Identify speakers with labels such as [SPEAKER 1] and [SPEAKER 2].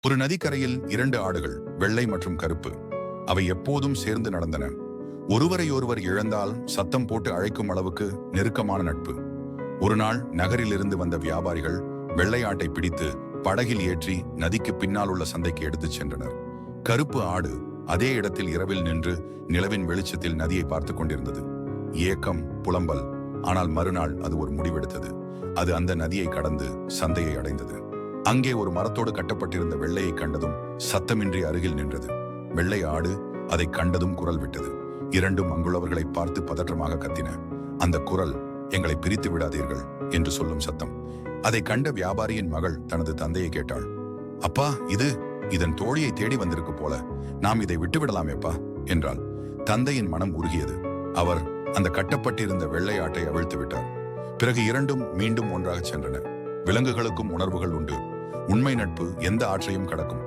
[SPEAKER 1] ஒரு நதிக்கரையில் இரண்டு ஆடுகள், வெள்ளை மற்றும் கருப்பு. அவை எப்போதும் சேர்ந்து நடந்தன. ஒருவரையொருவர் இழந்தால் சத்தம் போட்டு அழைக்கும் அளவுக்கு நெருக்கமான நட்பு. ஒரு நாள் நகரிலிருந்து வந்த வியாபாரிகள் வெள்ளை ஆட்டை பிடித்து படகில் ஏற்றி நதிக்கு பின்னால் உள்ள சந்தைக்கு எடுத்துச் சென்றனர். கருப்பு ஆடு அதே இடத்தில் இரவில் நின்று நிலவின் வெளிச்சத்தில் நதியை பார்த்து கொண்டிருந்தது. ஏக்கம், புலம்பல். ஆனால் மறுநாள் அது ஒரு முடிவெடுத்தது. அது அந்த நதியை கடந்து சந்தையை அடைந்தது. அங்கே ஒரு மரத்தோடு கட்டப்பட்டிருந்த வெள்ளையை கண்டதும் சத்தமின்றி அருகில் நின்றது. வெள்ளை ஆடு அதை கண்டதும் குரல் விட்டது. இரண்டும் அங்குள்ளவர்களை பார்த்து பதற்றமாக கத்தின. அந்த குரல், எங்களை பிரித்து விடாதீர்கள் என்று சொல்லும் சத்தம். அதை கண்ட வியாபாரியின் மகள் தனது தந்தையை கேட்டாள். அப்பா, இதன் தோழியை தேடி வந்திருக்கு போல, நாம் இதை விட்டுவிடலாமேப்பா என்றாள். தந்தையின் மனம் உருகியது. அவர் அந்த கட்டப்பட்டிருந்த வெள்ளை ஆட்டை அவிழ்த்து விட்டார். பிறகு இரண்டும் மீண்டும் ஒன்றாக சென்றன. விலங்குகளுக்கும் உணர்வுகள் உண்டு. உண்மை நட்பு எந்த ஆற்றையும் கடக்கும்.